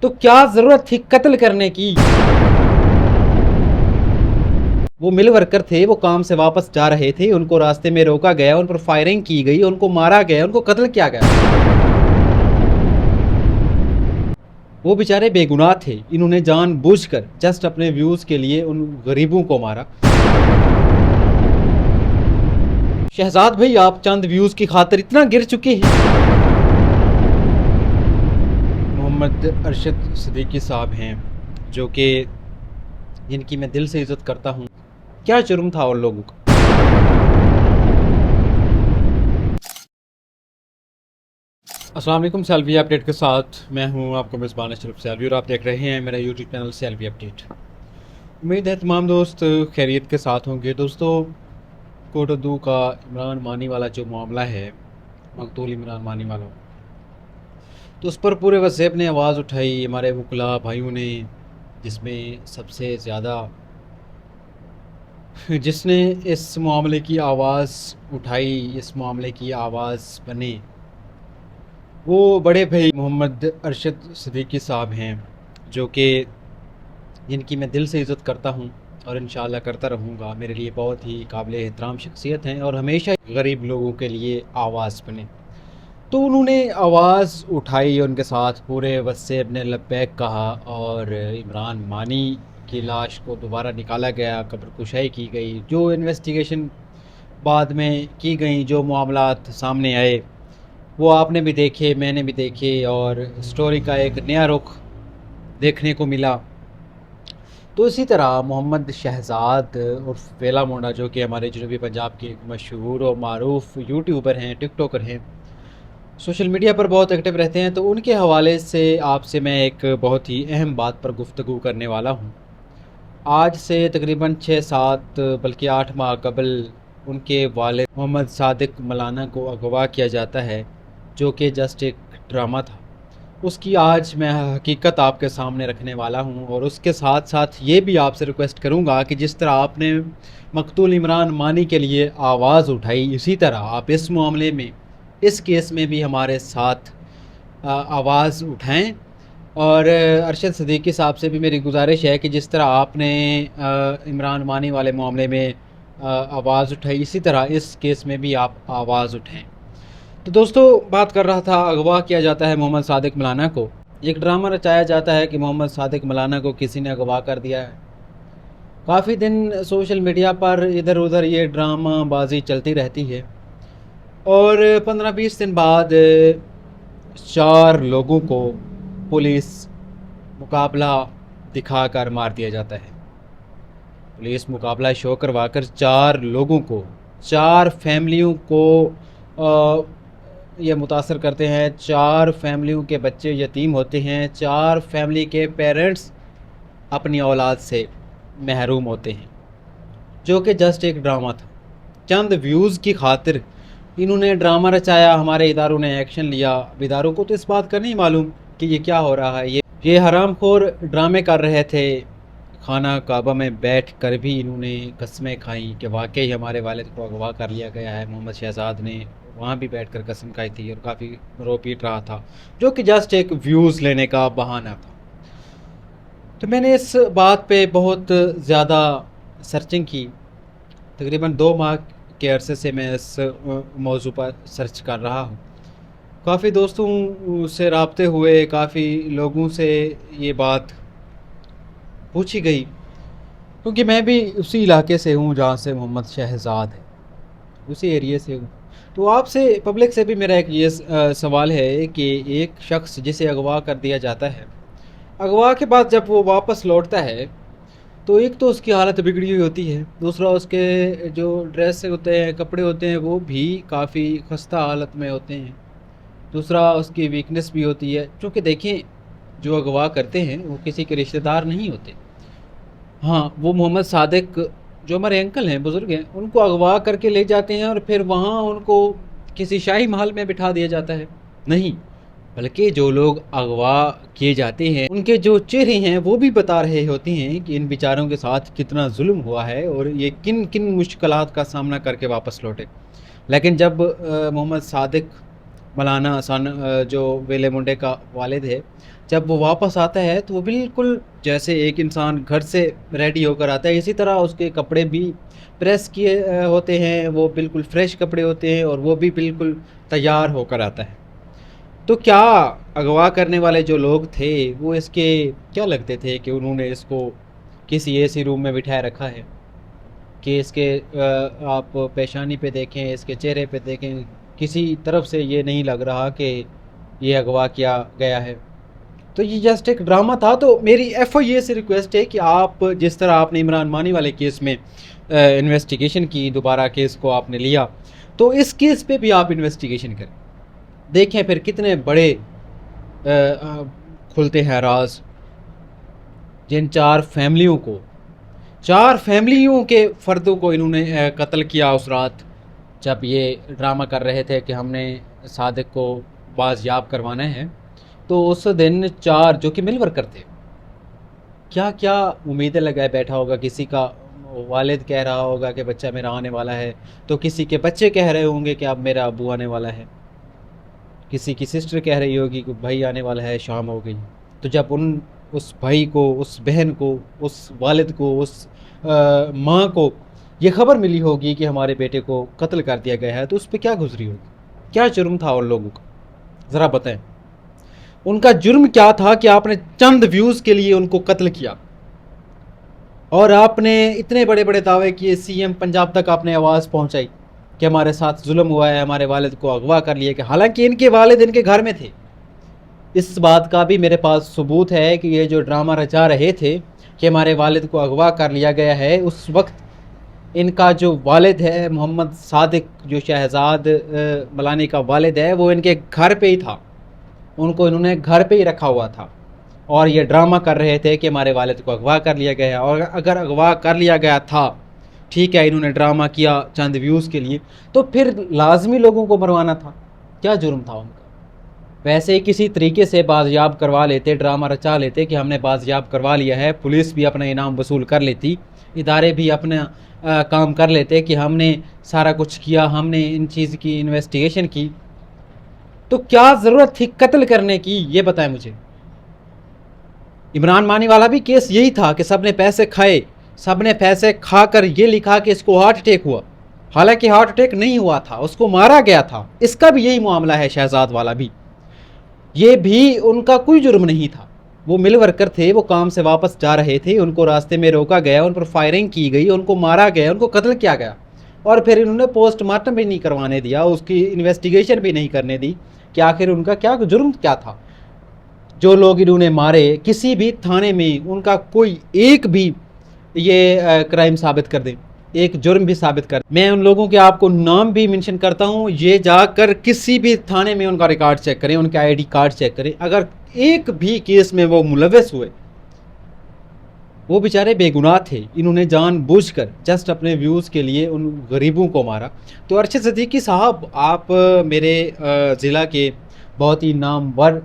तो क्या जरूरत थी कत्ल करने की। वो मिल वर्कर थे, वो काम से वापस जा रहे थे, उनको रास्ते में रोका गया, उन पर फायरिंग की गई, उनको मारा गया, उनको कत्ल किया गया। वो बेचारे बेगुनाह थे, इन्होंने जानबूझकर जस्ट अपने व्यूज के लिए उन गरीबों को मारा। शहजाद भाई, आप चंद व्यूज की खातिर इतना गिर चुके हैं। मोहम्मद अरशद सिद्दीकी साहब हैं, जो कि जिनकी मैं दिल से इज्जत करता हूँ। क्या जुर्म था उन लोगों का। अस्सलाम वालेकुम, सेल्फी अपडेट के साथ मैं हूं आपको मेज़बान अशरफ सेल्फी और आप देख रहे हैं मेरा यूट्यूब चैनल सेल्फी अपडेट। उम्मीद है तमाम दोस्त खैरियत के साथ होंगे। दोस्तों, कोटद्दू का इमरान मानी वाला जो मामला है, मकतूल इमरान मानी वाला, तो उस पर पूरे वज़ेब ने आवाज़ उठाई, हमारे वकला भाइयों ने, जिसमें सबसे ज़्यादा जिसने इस मामले की आवाज़ उठाई, इस मामले की आवाज़ बने, वो बड़े भाई मोहम्मद अरशद सिद्दीकी साहब हैं, जो कि जिनकी मैं दिल से इज़्ज़त करता हूँ और इंशाअल्लाह करता रहूँगा। मेरे लिए बहुत ही काबिल एहतराम शख्सियत हैं और हमेशा गरीब लोगों के लिए आवाज़ बने। तो उन्होंने आवाज़ उठाई, उनके साथ पूरे वसेब ने लब्बैक कहा और इमरान मानी की लाश को दोबारा निकाला गया, कब्र कुशाई की गई। जो इन्वेस्टिगेशन बाद में की गई, जो मामलात सामने आए, वो आपने भी देखे, मैंने भी देखे और स्टोरी का एक नया रुख देखने को मिला। तो इसी तरह मोहम्मद शहजाद उर्फ वेला मोंडा, जो कि हमारे जनूबी पंजाब के एक मशहूर और मारूफ यूट्यूबर हैं, टिकटॉकर हैं, सोशल मीडिया पर बहुत एक्टिव रहते हैं, तो उनके हवाले से आपसे मैं एक बहुत ही अहम बात पर गुफ्तगू करने वाला हूँ। आज से तकरीबन 6-7 बल्कि 8 माह कबल उनके वालिद मोहम्मद सादिक मलाना को अगवा किया जाता है, जो कि जस्ट एक ड्रामा था। उसकी आज मैं हकीकत आपके सामने रखने वाला हूं और उसके साथ साथ ये भी आपसे रिक्वेस्ट करूंगा कि जिस तरह आपने मकतूल इमरान मानी के लिए आवाज़ उठाई, इसी तरह आप इस मामले में, इस केस में भी हमारे साथ आवाज़ उठाएं। और अरशद सिद्दीकी साहब से भी मेरी गुजारिश है कि जिस तरह आपने इमरान मानी वाले मामले में आवाज़ उठाई, इसी तरह इस केस में भी आप आवाज़ उठाएं। तो दोस्तों, बात कर रहा था, अगवा किया जाता है मोहम्मद सादिक मलाना को। एक ड्रामा रचाया जाता है कि मोहम्मद सादिक मलाना को किसी ने अगवा कर दिया है। काफ़ी दिन सोशल मीडिया पर इधर उधर ये ड्रामा बाजी चलती रहती है और 15-20 दिन बाद 4 लोगों को पुलिस मुकाबला दिखाकर मार दिया जाता है। पुलिस मुकाबला शो करवाकर 4 लोगों को, 4 फैमिलियों को ये मुतासर करते हैं। 4 फैमिलियों के बच्चे यतीम होते हैं, 4 फैमिली के पेरेंट्स अपनी औलाद से महरूम होते हैं, जो कि जस्ट एक ड्रामा था। चंद व्यूज़ की खातिर इन्होंने ड्रामा रचाया, हमारे इदारों ने एक्शन लिया। इदारों को तो इस बात का नहीं मालूम कि ये क्या हो रहा है। ये हरामखोर ड्रामे कर रहे थे। खाना काबा में बैठ कर भी इन्होंने कस्में खाई कि वाकई हमारे वालिद को अगवा कर लिया गया है। मोहम्मद शहजाद ने वहाँ भी बैठकर कसम खाई थी और काफ़ी रो पीट रहा था, जो कि जस्ट एक व्यूज़ लेने का बहाना था। तो मैंने इस बात पे बहुत ज़्यादा सर्चिंग की। तकरीबन 2 माह के अरसे से मैं इस मौजू पर सर्च कर रहा हूँ। काफ़ी दोस्तों से राब्ते हुए, काफ़ी लोगों से ये बात पूछी गई, क्योंकि मैं भी उसी इलाके से हूँ जहाँ से मोहम्मद शहजाद है, उसी एरिए से हूँ। तो आपसे, पब्लिक से भी मेरा एक ये सवाल है कि एक शख्स जिसे अगवा कर दिया जाता है, अगवा के बाद जब वो वापस लौटता है, तो एक तो उसकी हालत बिगड़ी हुई होती है, दूसरा उसके जो ड्रेस होते हैं, कपड़े होते हैं, वो भी काफ़ी खस्ता हालत में होते हैं। दूसरा उसकी वीकनेस भी होती है, क्योंकि देखें, जो अगवा करते हैं वो किसी के रिश्तेदार नहीं होते। हाँ, वो मोहम्मद सादिक, जो हमारे अंकल हैं, बुज़ुर्ग हैं, उनको अगवा करके ले जाते हैं और फिर वहाँ उनको किसी शाही महल में बिठा दिया जाता है। नहीं, बल्कि जो लोग अगवा किए जाते हैं, उनके जो चेहरे हैं वो भी बता रहे होते हैं कि इन बेचारों के साथ कितना जुल्म हुआ है और ये किन किन मुश्किलात का सामना करके वापस लौटे। लेकिन जब मोहम्मद सादिक मलाना जो वेले मुंडे का वालिद है, जब वो वापस आता है तो वो बिल्कुल जैसे एक इंसान घर से रेडी होकर आता है, इसी तरह उसके कपड़े भी प्रेस किए होते हैं, वो बिल्कुल फ्रेश कपड़े होते हैं और वो भी बिल्कुल तैयार होकर आता है। तो क्या अगवा करने वाले जो लोग थे वो इसके क्या लगते थे कि उन्होंने इसको किसी ऐसी रूम में बिठाए रखा है कि इसके आप पेशानी पे देखें, इसके चेहरे पे देखें, किसी तरफ से ये नहीं लग रहा कि ये अगवा किया गया है। तो ये जस्ट एक ड्रामा था। तो मेरी एफआईए से रिक्वेस्ट है कि आप जिस तरह आपने इमरान मानी वाले केस में इन्वेस्टिगेशन की, दोबारा केस को आपने लिया, तो इस केस पे भी आप इन्वेस्टिगेशन करें, देखें फिर कितने बड़े खुलते हैं राज। जिन चार फैमिलियों के फ़र्दों को इन्होंने कत्ल किया उस रात, जब ये ड्रामा कर रहे थे कि हमने सादिक को बाज़याब करवाना है। तो उस दिन चार जो कि मिल वर्कर थे, क्या क्या उम्मीदें लगाए बैठा होगा। किसी का वालिद कह रहा होगा कि बच्चा मेरा आने वाला है, तो किसी के बच्चे कह रहे होंगे कि अब मेरा अबू आने वाला है, किसी की सिस्टर कह रही होगी कि भाई आने वाला है, शाम हो गई। तो जब उस भाई को, उस बहन को, उस वालिद को, उस माँ को ये खबर मिली होगी कि हमारे बेटे को कत्ल कर दिया गया है, तो उस पर क्या गुजरी होगी, क्या जुर्म था उन लोगों का, ज़रा बताएं। उनका जुर्म क्या था कि आपने चंद व्यूज़ के लिए उनको कत्ल किया और आपने इतने बड़े बड़े दावे किए, सीएम पंजाब तक आपने आवाज़ पहुंचाई कि हमारे साथ जुल्म हुआ है, हमारे वालिद को अगवा कर लिया कि हालांकि इनके वालिद इनके घर में थे। इस बात का भी मेरे पास सबूत है कि ये जो ड्रामा रचा रहे थे कि हमारे वालिद को अगवा कर लिया गया है, उस वक्त इनका जो वालिद है मोहम्मद सादिक, जो शहजाद मलानी का वालिद है, वो इनके घर पे ही था। उनको इन्होंने घर पे ही रखा हुआ था और ये ड्रामा कर रहे थे कि हमारे वालिद को अगवा कर लिया गया है। और अगर अगवा कर लिया गया था, ठीक है, इन्होंने ड्रामा किया चंद व्यूज़ के लिए, तो फिर लाजमी लोगों को मरवाना था। क्या जुर्म था उनका? वैसे ही किसी तरीके से बाजियाब करवा लेते, ड्रामा रचा लेते कि हमने बाजियाब करवा लिया है, पुलिस भी अपना इनाम वसूल कर लेती, इदारे भी अपना काम कर लेते कि हमने सारा कुछ किया, हमने इन चीज़ की इन्वेस्टिगेशन की। तो क्या ज़रूरत थी कत्ल करने की, ये बताएं मुझे। इमरान मानी वाला भी केस यही था कि सब ने पैसे खाए, सब ने पैसे खाकर ये लिखा कि इसको हार्ट अटैक हुआ, हालांकि हार्ट अटैक नहीं हुआ था, उसको मारा गया था। इसका भी यही मामला है, शहजाद वाला भी, ये भी उनका कोई जुर्म नहीं था। वो मिल वर्कर थे, वो काम से वापस जा रहे थे, उनको रास्ते में रोका गया, उन पर फायरिंग की गई, उनको मारा गया, उनको कत्ल किया गया और फिर इन्होंने पोस्टमार्टम भी नहीं करवाने दिया, उसकी इन्वेस्टिगेशन भी नहीं करने दी कि आखिर उनका क्या जुर्म क्या था। जो लोग इन्होंने मारे, किसी भी थाने में उनका कोई एक भी ये क्राइम साबित कर दें, एक जुर्म भी साबित कर, मैं उन लोगों के आपको नाम भी मेंशन करता हूँ, ये जाकर किसी भी थाने में उनका रिकॉर्ड चेक करें, उनके आईडी कार्ड चेक करें। अगर एक भी केस में वो मुलव्वस हुए, वो बेचारे बेगुनाह थे, इन्होंने जानबूझकर जस्ट अपने व्यूज़ के लिए उन गरीबों को मारा। तो अरशद सिद्दीकी साहब, आप मेरे ज़िला के बहुत ही नामवर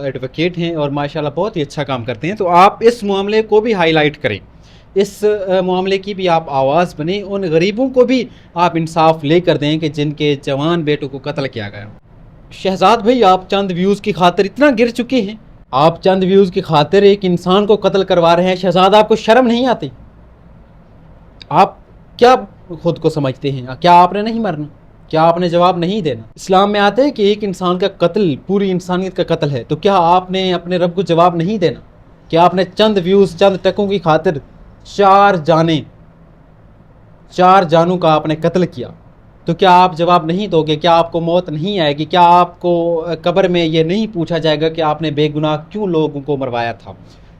एडवोकेट हैं और माशाल्लाह बहुत ही अच्छा काम करते हैं, तो आप इस मामले को भी हाईलाइट करें, इस मामले की भी आप आवाज़ बने, उन गरीबों को भी आप इंसाफ लेकर दें कि जिनके जवान बेटों को कत्ल किया गया। शहजाद भाई, आप चंद व्यूज़ की खातिर इतना गिर चुके हैं, आप चंद व्यूज़ की खातिर एक इंसान को कत्ल करवा रहे हैं। शहजाद, आपको शर्म नहीं आती? आप क्या खुद को समझते हैं? क्या आपने नहीं मरना? क्या आपने जवाब नहीं देना? इस्लाम में आते हैं कि एक इंसान का कत्ल पूरी इंसानियत का कत्ल है, तो क्या आपने अपने रब को जवाब नहीं देना? क्या आपने चंद व्यूज़, चंद टकों की खातिर चार जानों का आपने कत्ल किया, तो क्या आप जवाब नहीं दोगे? क्या आपको मौत नहीं आएगी? क्या आपको कब्र में ये नहीं पूछा जाएगा कि आपने बेगुनाह क्यों लोगों को मरवाया था?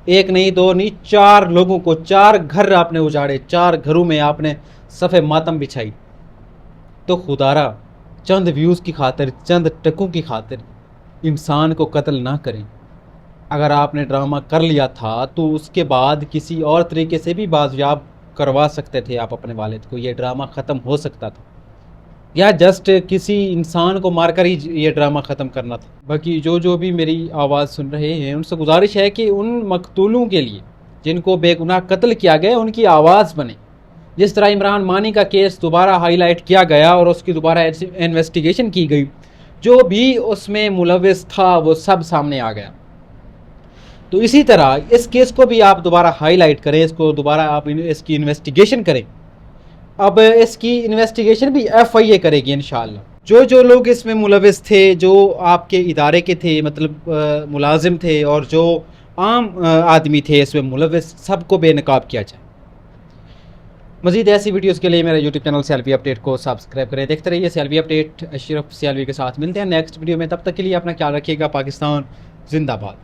एक नहीं, दो नहीं, चार लोगों को, चार घर आपने उजाड़े, चार घरों में आपने सफ़े मातम बिछाई। तो खुदारा, चंद व्यूज़ की खातिर, चंद टकों की खातिर इंसान को कत्ल ना करें। अगर आपने ड्रामा कर लिया था तो उसके बाद किसी और तरीके से भी बाजियाब करवा सकते थे आप अपने वालिद को, ये ड्रामा ख़त्म हो सकता था, या जस्ट किसी इंसान को मारकर ही ये ड्रामा ख़त्म करना था। बाकी जो भी मेरी आवाज़ सुन रहे हैं, उनसे गुजारिश है कि उन मकतूलों के लिए जिनको बेगुनाह कत्ल किया गया, उनकी आवाज़ बने। जिस तरह इमरान मानी का केस दोबारा हाईलाइट किया गया और उसकी दोबारा इन्वेस्टिगेशन की गई, जो भी उसमें मुलव्वस था वो सब सामने आ गया। तो इसी तरह इस केस को भी आप दोबारा हाईलाइट करें, इसको दोबारा आप इसकी इन्वेस्टिगेशन करें। अब इसकी इन्वेस्टिगेशन भी FIA करेगी इंशाअल्लाह। जो जो लोग इसमें मुलविस थे, जो आपके इदारे के थे, मतलब मुलाजिम थे, और जो आम आदमी थे इसमें मुलविस, सबको बेनकाब किया जाए। मज़ीद ऐसी वीडियोज़ के लिए मेरे यूट्यूब चैनल सेल्फी अपडेट को सब्सक्राइब करें। देखते रहिए सेल्फी अपडेट। अशरफ सेल्वी के साथ मिलते हैं नेक्स्ट वीडियो में। तब तक के लिए अपना ख्याल रखिएगा। पाकिस्तान जिंदाबाद।